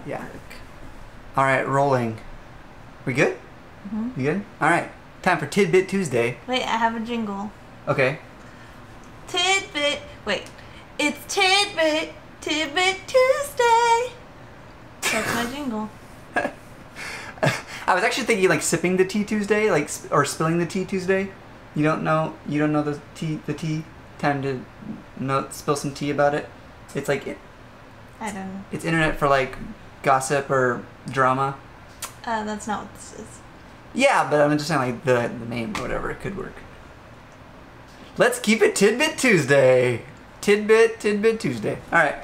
Yeah. All right, rolling. We good? Mm-hmm. You good? All right. Time for TidBit Tuesday. Wait, I have a jingle. Okay. TidBit. Wait. It's TidBit. TidBit Tuesday. That's my jingle. I was actually thinking like sipping the tea Tuesday, like or spilling the tea Tuesday. You don't know the tea. Time to spill some tea about it. It's like I don't know. It's internet for like gossip or drama. That's not what this is. Yeah, but I'm just saying like the name or whatever, it could work. Let's keep it TidBit Tuesday. TidBit Tuesday. All right.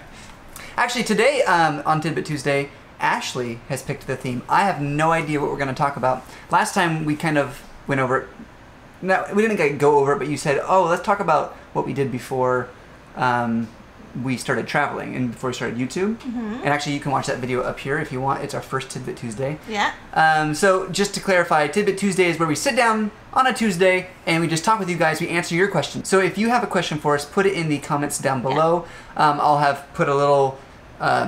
Actually, today on TidBit Tuesday, Ashley has picked the theme. I have no idea what we're going to talk about. Last time we kind of went over it. No, we didn't go over it, but you said, oh, let's talk about what we did before we started traveling and before we started YouTube. Mm-hmm. And actually, you can watch that video up here if you want. It's our first TidBit Tuesday. Yeah. So just to clarify, TidBit Tuesday is where we sit down on a Tuesday and we just talk with you guys. We answer your questions. So if you have a question for us, put it in the comments down below. Yeah. I'll have put a little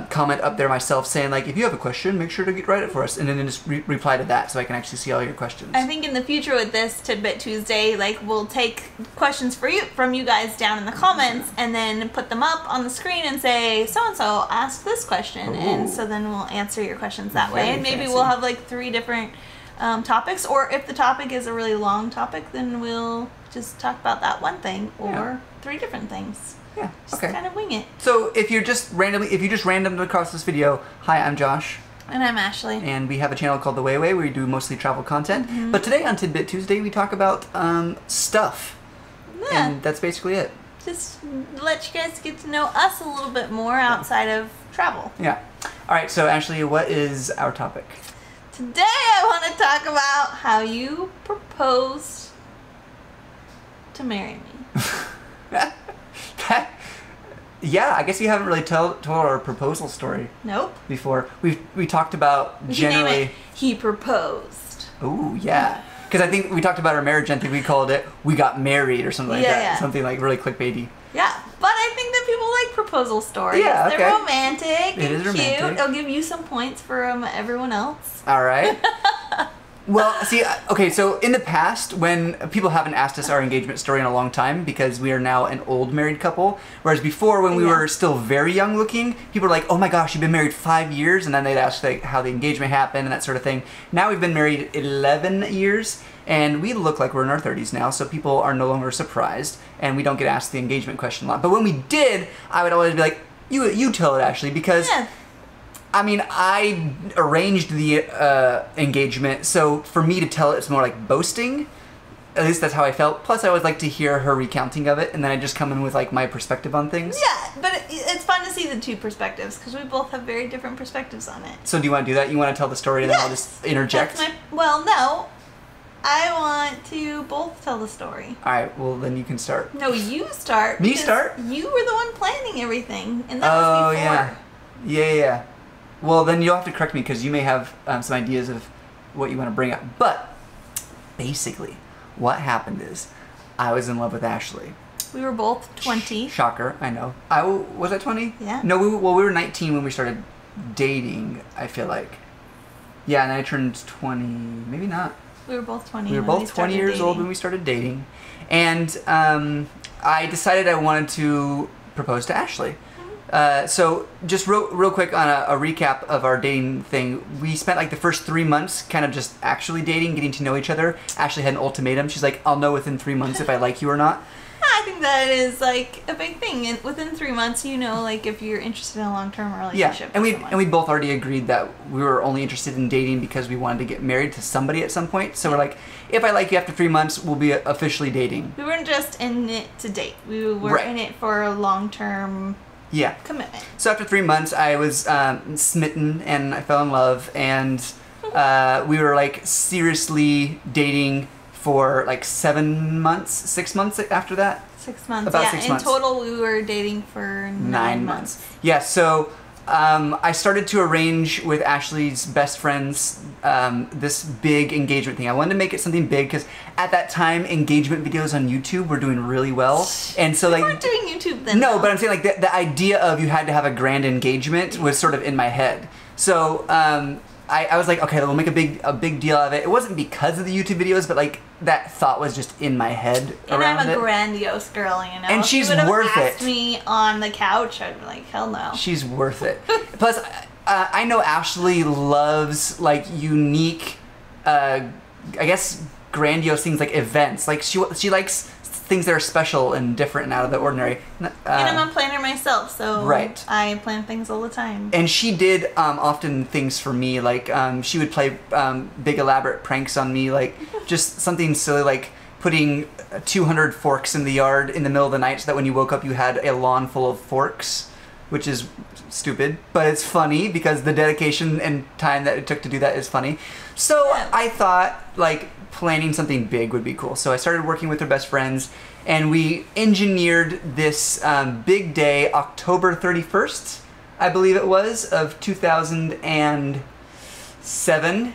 comment up there myself saying like, if you have a question, make sure to write it for us, and then just reply to that so I can actually see all your questions. I think in the future with this TidBit Tuesday, like we'll take questions from you guys down in the comments and then put them up on the screen and say so and so asked this question. Ooh. And so then we'll answer your questions that way, and maybe we'll have like 3 different topics, or if the topic is a really long topic, then we'll just talk about that one thing or 3 different things. Yeah. Just okay. kind of wing it. So if you just randomed across this video, hi, I'm Josh. And I'm Ashley. And we have a channel called The Way where we do mostly travel content. Mm-hmm. But today on TidBit Tuesday, we talk about stuff. Yeah. And that's basically it. Just let you guys get to know us a little bit more outside of travel. Yeah. All right. So Ashley, what is our topic? Today I want to talk about how you proposed to marry me. Yeah, I guess you haven't really told our proposal story. Nope. Before we talked about generally. He proposed. Ooh, yeah. Because I think we talked about our marriage. I think we called it "We Got Married" or something like that. Yeah. Something like really clickbaity. Yeah, but I think that people like proposal stories. Yeah, okay. They're romantic. It is romantic. Cute. I'll give you some points for everyone else. All right. Well, see, okay, so in the past, when people haven't asked us our engagement story in a long time because we are now an old married couple, whereas before when we were still very young looking, people were like, oh my gosh, you've been married 5 years, and then they'd ask like how the engagement happened and that sort of thing. Now we've been married 11 years, and we look like we're in our 30s now, so people are no longer surprised, and we don't get asked the engagement question a lot. But when we did, I would always be like, you tell it, Ashley, because... Yeah. I mean, I arranged the engagement, so for me to tell it, it's more like boasting. At least that's how I felt. Plus, I always like to hear her recounting of it, and then I just come in with like my perspective on things. Yeah, but it's fun to see the 2 perspectives because we both have very different perspectives on it. So do you want to do that? You want to tell the story, and then I'll just interject? Well, no. I want to both tell the story. All right, well, then you can start. No, you start. Me start? You were the one planning everything, and that was before. Oh, yeah. Well, then you'll have to correct me because you may have some ideas of what you want to bring up. But basically, what happened is I was in love with Ashley. We were both 20. Shocker, I know. Was I 20? Yeah. No, we were 19 when we started dating, I feel like. Yeah, and then I turned 20. Maybe not. We were both 20. We were both 20 years old when we started dating. And I decided I wanted to propose to Ashley. So just real quick on a recap of our dating thing, we spent like the first 3 months kind of just actually dating, getting to know each other. Ashley had an ultimatum. She's like, I'll know within 3 months if I like you or not. I think that is like a big thing. Within 3 months, you know, like if you're interested in a long-term relationship. Yeah, and we both already agreed that we were only interested in dating because we wanted to get married to somebody at some point. So we're like, if I like you after 3 months, we'll be officially dating. We weren't just in it to date. We were in it for a long-term commitment. So after 3 months, I was smitten and I fell in love, and we were like seriously dating for like 7 months, 6 months after that. 6 months. About 6 months. In total, we were dating for 9 months. Yeah. So I started to arrange with Ashley's best friends this big engagement thing. I wanted to make it something big because at that time, engagement videos on YouTube were doing really well. And so, We like, weren't doing YouTube then. no, though. but I'm saying, like, the idea of you had to have a grand engagement was sort of in my head. So I was like, okay, we'll make a big deal out of it. It wasn't because of the YouTube videos, but like that thought was just in my head And around I'm a it. grandiose girl, you know. And If she's you would've worth asked it. me on the couch, I'd be like, hell no. She's worth it. Plus, I know Ashley loves like unique, I guess, grandiose things like events. Like she likes things that are special and different and out of the ordinary. And I'm a planner myself, so right. I plan things all the time. And she did often things for me, like she would play big elaborate pranks on me, like just something silly like putting 200 forks in the yard in the middle of the night so that when you woke up you had a lawn full of forks, which is stupid, but it's funny because the dedication and time that it took to do that is funny. So Yeah. I thought like planning something big would be cool. So I started working with her best friends and we engineered this big day, October 31st, I believe it was, of 2007.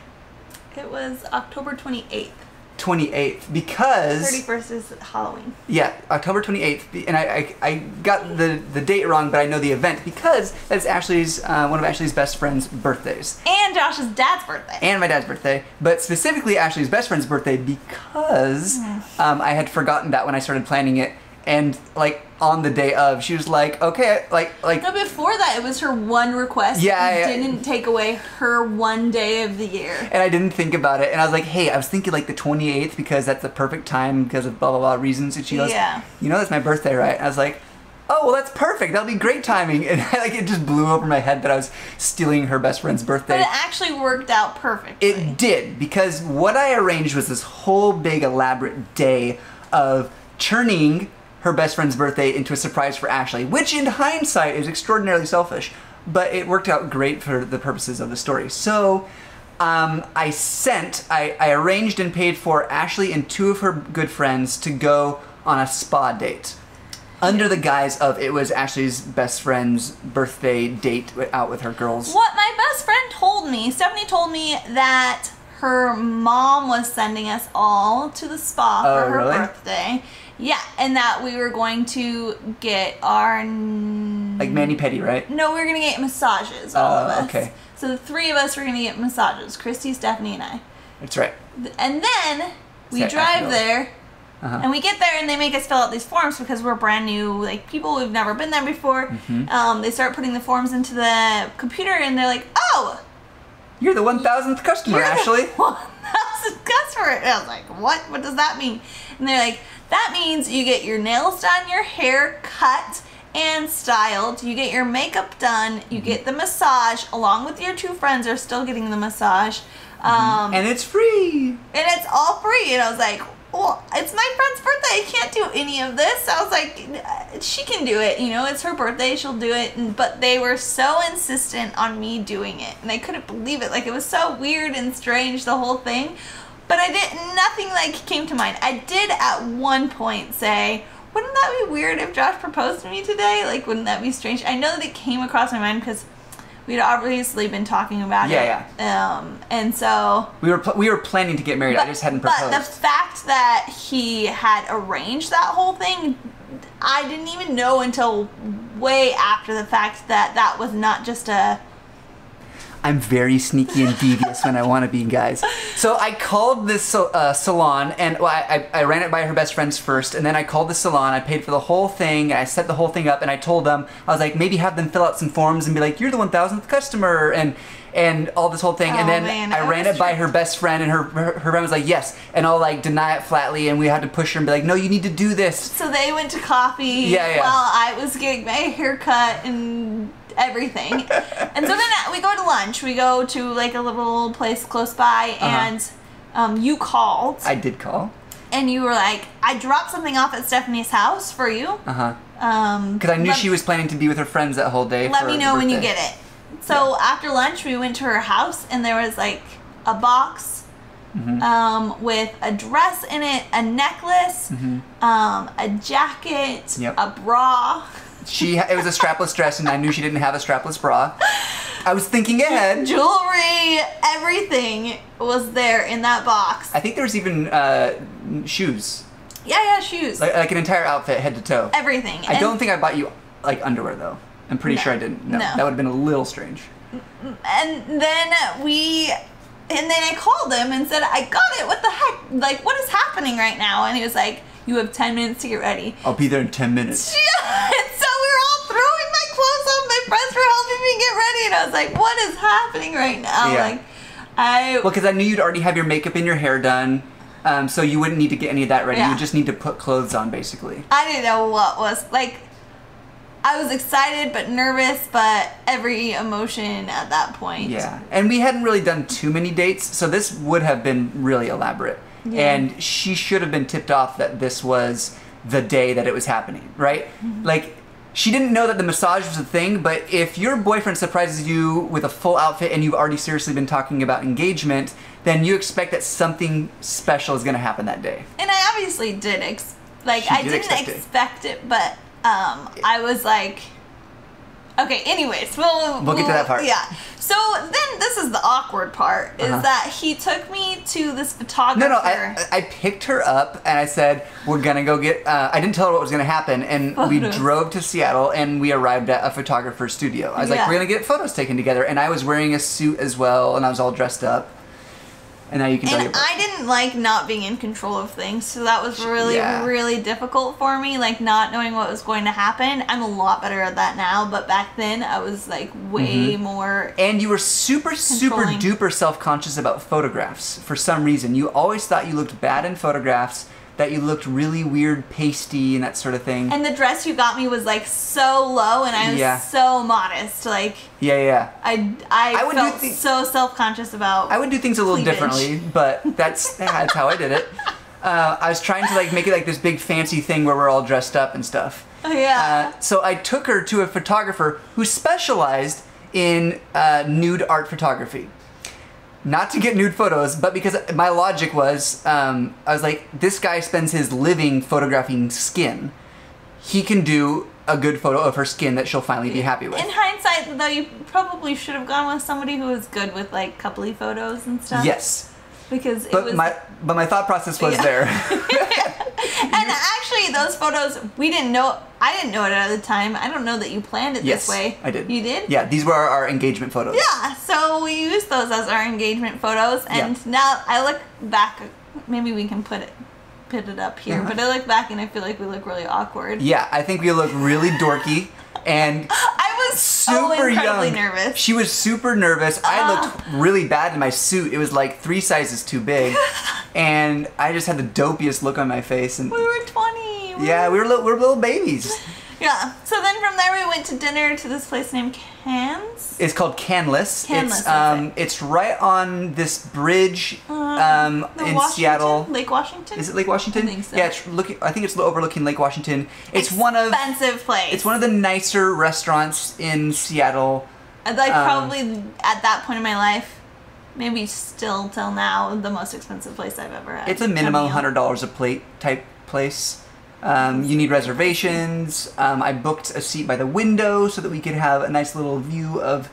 It was October 28th. 28th, because 31st is Halloween. yeah, October 28th, and I got the date wrong, but I know the event because that's Ashley's one of Ashley's best friend's birthdays. And Josh's dad's birthday. And my dad's birthday, but specifically Ashley's best friend's birthday because I had forgotten that when I started planning it, and like on the day of, she was like, okay, like. No, before that, it was her one request. Yeah, and didn't take away her one day of the year. And I didn't think about it, and I was like, hey, I was thinking like the 28th because that's the perfect time because of blah blah blah reasons. And she goes, Yeah. you know, that's my birthday, right? And I was like, oh, well, that's perfect. That'll be great timing. And like it just blew over my head that I was stealing her best friend's birthday. But it actually worked out perfectly. It did, because what I arranged was this whole big elaborate day of turning her best friend's birthday into a surprise for Ashley, which in hindsight is extraordinarily selfish, but it worked out great for the purposes of the story. So I arranged and paid for Ashley and two of her good friends to go on a spa date. Under the guise of it was Ashley's best friend's birthday date out with her girls. What my best friend told me, Stephanie told me that her mom was sending us all to the spa for her really? birthday. Yeah, and that we were going to get our... Like mani-pedi, right? No, we were going to get massages, all of us. Okay. So the three of us were going to get massages, Christy, Stephanie, and I. That's right. And then we Say, drive there, Uh-huh. and we get there and they make us fill out these forms because we're brand new, like people, we've never been there before. They start putting the forms into the computer and they're like, oh! You're the 1,000th customer, Ashley. 1,000th customer. And I was like, what? What does that mean? And they're like, that means you get your nails done, your hair cut and styled, you get your makeup done, you get the massage, along with your two friends are still getting the massage. And it's free. And it's all free. And I was like, well, it's my friend's birthday. I can't do any of this. I was like, she can do it. You know, it's her birthday. She'll do it. But they were so insistent on me doing it. And I couldn't believe it. Like, it was so weird and strange, the whole thing. But nothing like came to mind. I did at one point say, wouldn't that be weird if Josh proposed to me today? Like, wouldn't that be strange? I know that it came across my mind because we'd obviously been talking about it. Yeah. And so We were planning to get married. I just hadn't proposed. But the fact that he had arranged that whole thing, I didn't even know until way after the fact that that was not just a... I'm very sneaky and devious when I want to be, guys. So I called this salon, and well, I ran it by her best friends first, and then I called the salon. I paid for the whole thing, and I set the whole thing up, and I told them, I was like, maybe have them fill out some forms and be like, you're the 1,000th customer, and all this whole thing. And then I ran it by her best friend, and her friend was like, yes, and I'll like deny it flatly, and we had to push her and be like, no, you need to do this. So they went to coffee while I was getting my hair cut and everything. And so then we go to lunch. We go to like a little place close by, and you called. I did call. And you were like, I dropped something off at Stephanie's house for you. Because I knew she was planning to be with her friends that whole day. Let me know when you get it. So after lunch, we went to her house, and there was like a box with a dress in it, a necklace, a jacket, a bra. it was a strapless dress, and I knew she didn't have a strapless bra. I was thinking ahead. Jewelry, everything was there in that box. I think there was even shoes. Yeah, shoes. Like an entire outfit, head to toe. Everything. I don't think I bought you like underwear though. I'm pretty sure I didn't. No, that would have been a little strange. And then I called him and said, I got it. What the heck? Like, what is happening right now? And he was like, you have 10 minutes to get ready. I'll be there in 10 minutes. Yeah. And so we were all throwing my clothes on. My friends were helping me get ready. And I was like, what is happening right now? Yeah. Well, because I knew you'd already have your makeup and your hair done. So you wouldn't need to get any of that ready. You would just need to put clothes on, basically. I didn't know what was, like, I was excited but nervous, but every emotion at that point. Yeah. And we hadn't really done too many dates, so this would have been really elaborate. Yeah. And she should have been tipped off that this was the day that it was happening, right? Mm-hmm. Like, she didn't know that the massage was a thing, but if your boyfriend surprises you with a full outfit and you've already seriously been talking about engagement, then you expect that something special is going to happen that day. And I obviously did. I didn't expect it, but I was like, okay, anyways, we'll get to that part. Yeah. So then this is the awkward part, is that he took me to this photographer. No, I picked her up and I said, we're going to go get, I didn't tell her what was going to happen, and we drove to Seattle and we arrived at a photographer's studio. I was like, we're going to get photos taken together, and I was wearing a suit as well, and I was all dressed up. And now you can tell your I didn't like not being in control of things, so that was really, really difficult for me, like not knowing what was going to happen. I'm a lot better at that now, but back then I was like way more. And you were super duper self-conscious about photographs for some reason. You always thought you looked bad in photographs, that you looked really weird, pasty, and that sort of thing. And the dress you got me was like so low, and I was so modest. Like, I felt so self-conscious about. I would do things a little differently, but that's how I did it. I was trying to like make it like this big fancy thing where we're all dressed up and stuff. So I took her to a photographer who specialized in nude art photography. Not to get nude photos, but because my logic was, I was like, this guy spends his living photographing skin. He can do a good photo of her skin that she'll finally be happy with. In hindsight, though, you probably should have gone with somebody who was good with, like, coupley photos and stuff. Yes. Because my thought process was there. And actually, those photos, I didn't know it at the time. I don't know that you planned it this way. I did. You did? Yeah, these were our engagement photos. Yeah, so we used those as our engagement photos, and now I look back, maybe we can put it up here, but I look back and I feel like we look really awkward. Yeah, I think we look really dorky, and I was so incredibly nervous. She was super nervous. I looked really bad in my suit. It was like 3 sizes too big, and I just had the dopiest look on my face. And we were 20. Yeah, we were little babies. Yeah. So then from there we went to dinner to this place named Cannes. It's called Canlis. It's right on this bridge in Seattle. Lake Washington? Is it Lake Washington? I think so. Yeah, I think it's overlooking Lake Washington. It's expensive place. It's one of the nicer restaurants in Seattle. Like probably at that point in my life, maybe still till now, the most expensive place I've ever had. It's a minimum $100 a plate type place. You need reservations. I booked a seat by the window so that we could have a nice little view of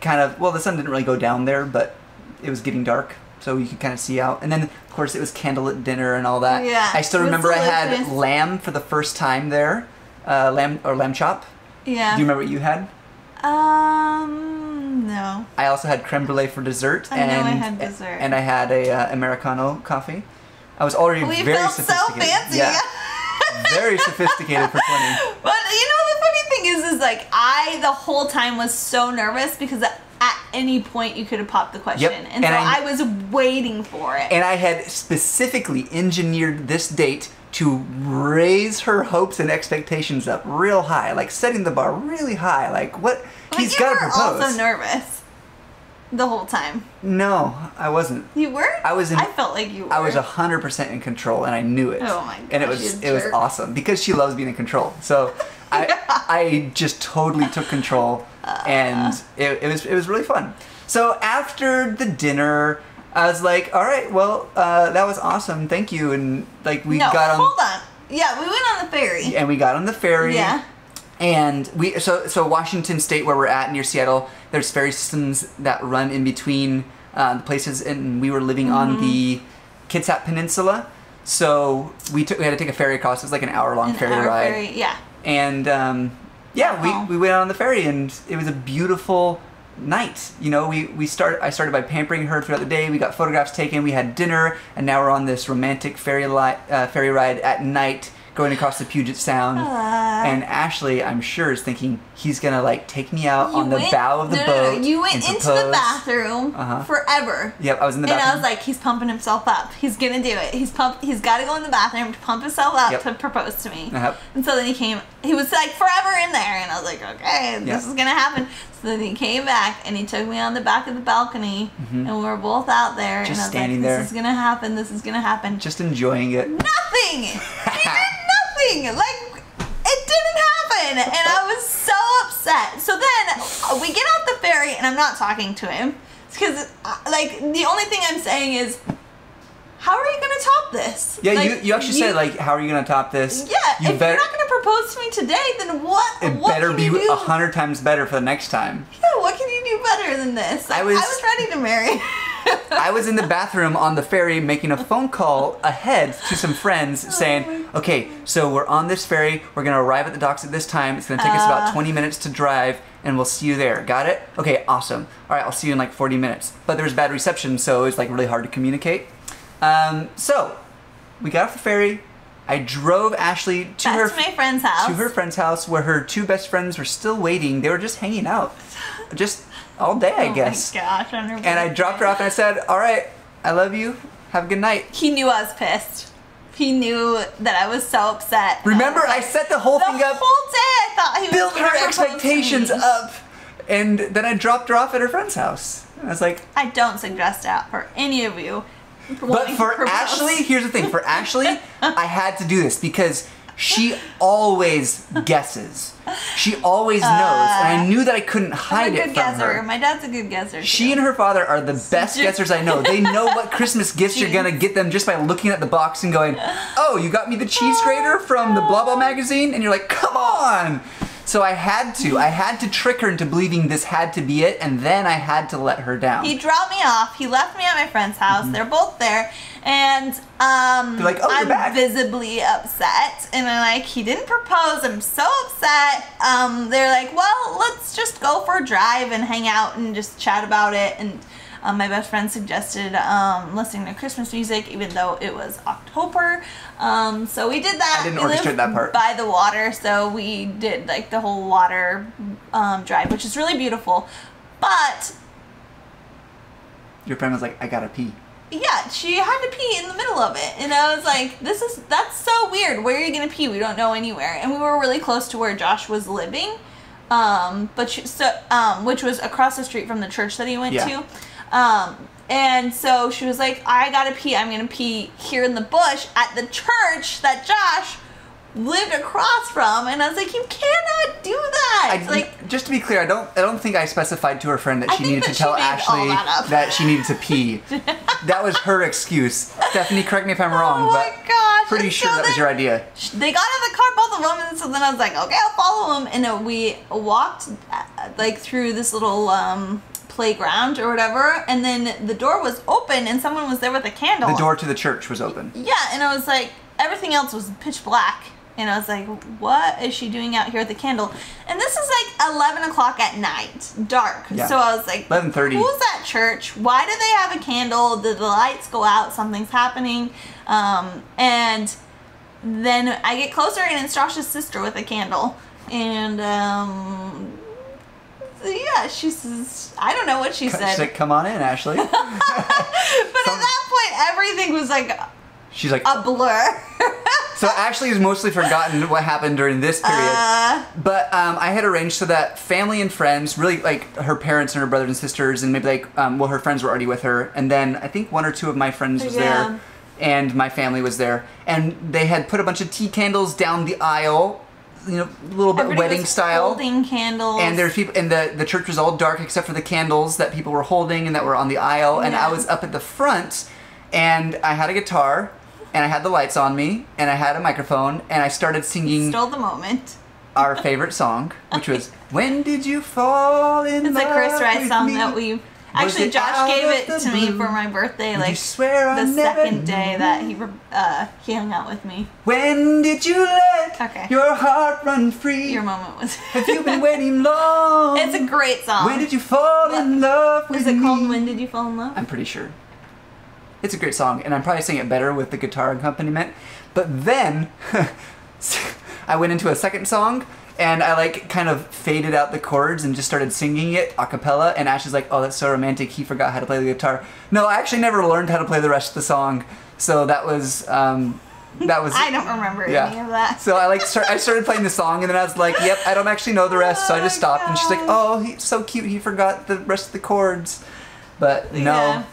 the sun didn't really go down there, but it was getting dark, so you could kind of see out. And then, of course, it was candlelit dinner and all that. Yeah. I still remember I had lamb for the first time there. Lamb chop. Yeah. Do you remember what you had? No. I also had creme brulee for dessert. I know I had dessert. And I had a Americano coffee. I was already very sophisticated. So fancy. Yeah. Very sophisticated for 20. But you know, the funny thing is like I the whole time was so nervous because at any point you could have popped the question, and so I was waiting for it. And I had specifically engineered this date to raise her hopes and expectations up real high, like setting the bar really high. Like what he's got to propose. You were also nervous the whole time. No, I wasn't. You were? I felt like you were. I was 100% in control, and I knew it. Oh my gosh, and it was awesome because she loves being in control. So I just totally took control, and it was really fun. So after the dinner, I was like, all right, well, that was awesome, thank you, and like hold on. Yeah, we went on the ferry. And we got on the ferry. Yeah. And so Washington State, where we're at near Seattle, there's ferry systems that run in between the places, and we were living on the Kitsap Peninsula. So we had to take a ferry across. It was like an hour-long ferry ride. Yeah. And we went on the ferry, and it was a beautiful night. You know, I started by pampering her throughout the day. We got photographs taken. We had dinner, and now we're on this romantic ferry ride at night, going across the Puget Sound. And Ashley, I'm sure, is thinking he's gonna like take me out on the bow of the boat. No. You went into the bathroom forever. Yep, I was in the bathroom. And I was like, he's pumping himself up. He's gonna do it. He's got to go in the bathroom to pump himself up to propose to me. And so then he was like forever in there, and I was like, okay, this is gonna happen. So then he came back and he took me on the back of the balcony, and we were both out there, just and I was standing like, there. this is gonna happen. This is gonna happen. Just enjoying it. Nothing. He did nothing. Like, it didn't happen, and I was so upset. So then we get off the ferry, and I'm not talking to him because, like, the only thing I'm saying is, how are you gonna top this? Yeah, like, you actually said, like, how are you gonna top this? Yeah, if you're not gonna propose to me today, then what? It better be 100 times better for the next time. Yeah, what can you do better than this? Like, I was ready to marry. I was in the bathroom on the ferry making a phone call ahead to some friends saying, okay, so we're on this ferry, we're going to arrive at the docks at this time, it's going to take us about 20 minutes to drive, and we'll see you there. Got it? Okay, awesome. All right, I'll see you in like 40 minutes. But there was bad reception, so it was like really hard to communicate. So we got off the ferry. I drove Ashley to my friend's house. To her friend's house, where her two best friends were still waiting. They were just hanging out. Just all day, I guess. Oh my gosh, and I dropped her off and I said, all right, I love you. Have a good night. He knew I was pissed. He knew that I was so upset. Remember, I set the whole thing up. The whole day I thought he was built her expectations up. And then I dropped her off at her friend's house. And I was like, I don't suggest that for any of you. But for Ashley, here's the thing. For Ashley, I had to do this because she always guesses. She always knows, and I knew that I couldn't hide it from her. My dad's a good guesser. She and her father are the best guessers I know. They know what Christmas gifts you're gonna get them just by looking at the box and going, "Oh, you got me the cheese grater from the Blah Blah magazine," and you're like, "Come on!" So I had to trick her into believing this had to be it, and then I had to let her down. He dropped me off. He left me at my friend's house. They're both there, and they're like, "Oh, you're back." I'm visibly upset, and I'm like, "He didn't propose. I'm so upset." They're like, "Well, let's just go for a drive and hang out and just chat about it." And my best friend suggested listening to Christmas music, even though it was October. So we did that. I didn't orchestrate that part. By the water, so we did like the whole water drive, which is really beautiful. But your friend was like, "I gotta pee." Yeah, she had to pee in the middle of it, and I was like, that's so weird. Where are you gonna pee? We don't know anywhere. And we were really close to where Josh was living, which was across the street from the church that he went to. And so she was like, I gotta pee. I'm gonna pee here in the bush at the church that Josh lived across from. And I was like, you cannot do that. Just to be clear, I don't think I specified to her friend that she needed to tell Ashley that she needed to pee. That was her excuse. Stephanie, correct me if I'm wrong, but pretty sure that was your idea. They got out of the car, both of them, and so then I was like, okay, I'll follow them. And we walked like through this little playground or whatever, and then the door was open and someone was there with a candle. The door to the church was open. Yeah, and I was like, everything else was pitch black. And I was like, what is she doing out here with the candle? And this is like 11 o'clock at night, dark. Yeah. So I was like, 11:30. Who's that church? Why do they have a candle? Did the lights go out? Something's happening. And then I get closer and it's Josh's sister with a candle. And yeah, she says, I don't know what she said. She's like, come on in, Ashley. But at that point, everything was like, she's like a blur. So Ashley has mostly forgotten what happened during this period. But I had arranged so that family and friends, really like her parents and her brothers and sisters, and maybe like, her friends were already with her. And then I think one or two of my friends was there, and my family was there. And they had put a bunch of tea candles down the aisle, you know, a little bit wedding style. Holding candles. And there's people, and the church was all dark except for the candles that people were holding and that were on the aisle. And I was up at the front, and I had a guitar, and I had the lights on me, and I had a microphone, and I started singing. Stole the moment. our favorite song, which was "When Did You Fall in Love?" It's a Chris Rice with song me? that we... Was Actually, it Josh out gave of it the to me blue? for my birthday, Did like you swear I the never second day knew? that he hung out with me. When did you let Okay. your heart run free? Your moment was... Have you been waiting long? It's a great song. When did you fall in love with Is it me? called When Did You Fall in Love? I'm pretty sure. It's a great song, and I'm probably singing it better with the guitar accompaniment. But then, I went into a second song, and I like kind of faded out the chords and just started singing it a cappella, and Ash is like, "Oh, that's so romantic, he forgot how to play the guitar." No, I actually never learned how to play the rest of the song, so that was... I don't remember any of that. So I started playing the song, and then I was like, "Yep, I don't actually know the rest," so I just stopped. And she's like, "Oh, he's so cute. He forgot the rest of the chords." But no,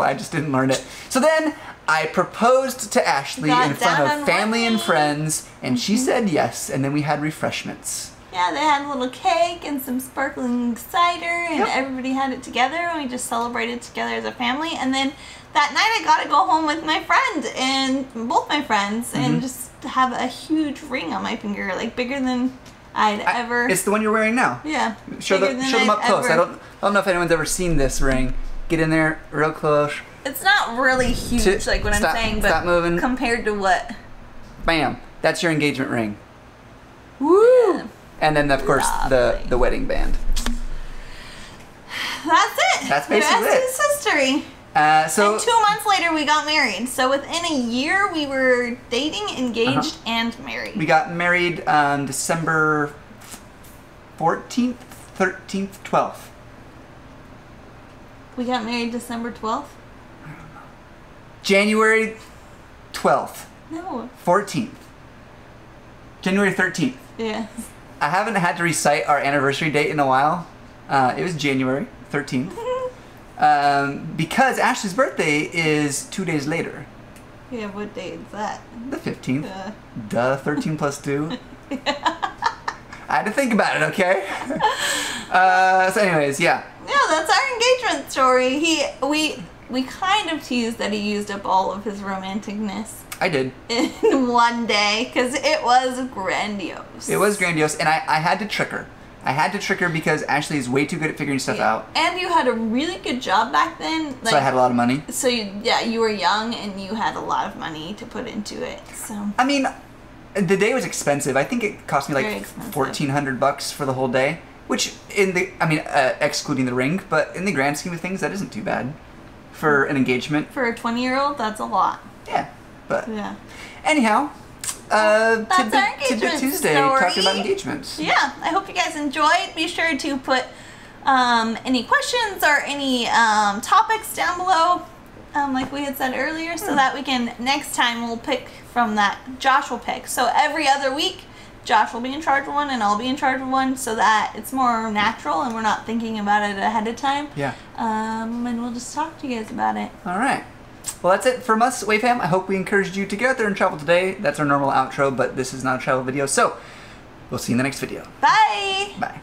I just didn't learn it. So then I proposed to Ashley in front of family and friends, and she said yes. And then we had refreshments. Yeah, they had a little cake and some sparkling cider, and everybody had it together, and we just celebrated together as a family. And then that night I got to go home with my friend, and both my friends, and just have a huge ring on my finger, like bigger than I'd ever... It's the one you're wearing now. Yeah. Show them up close. I don't know if anyone's ever seen this ring. Get in there real close. It's not really huge, like what I'm saying, but stop moving. Compared to what... Bam. That's your engagement ring. Woo! Yeah. And then, of course, the wedding band. That's it. That's basically it. The rest is history. So and 2 months later, we got married. So within a year, we were dating, engaged, and married. We got married on December 14th, 13th, 12th. We got married December 12th? I don't know. January 12th. No. 14th. January 13th. Yes. I haven't had to recite our anniversary date in a while. It was January 13th. Because Ashley's birthday is 2 days later. Yeah, what date is that? The 15th. Duh, 13 plus 2. I had to think about it, okay? So anyways, yeah. Yeah, that's our engagement story. We kind of teased that he used up all of his romanticness. I did. In one day, because it was grandiose. It was grandiose, and I had to trick her. I had to trick her because Ashley is way too good at figuring stuff out. And you had a really good job back then. Like, so I had a lot of money. So you were young and you had a lot of money to put into it. So I mean, the day was expensive. I think it cost me like $1,400 for the whole day, which excluding the ring, but in the grand scheme of things, that isn't too bad for an engagement. For a 20-year-old, that's a lot. Yeah, but yeah. Anyhow. That's our engagement TidBit Tuesday, story. talking about engagements. Yeah, I hope you guys enjoyed. Be sure to put any questions or any topics down below, like we had said earlier, so that we can, next time we'll pick from that. Josh will pick. So every other week, Josh will be in charge of one and I'll be in charge of one, so that it's more natural and we're not thinking about it ahead of time. Yeah. And we'll just talk to you guys about it. All right. Well, that's it from us, Wave Fam. I hope we encouraged you to get out there and travel today. That's our normal outro, but this is not a travel video, so we'll see you in the next video. Bye! Bye.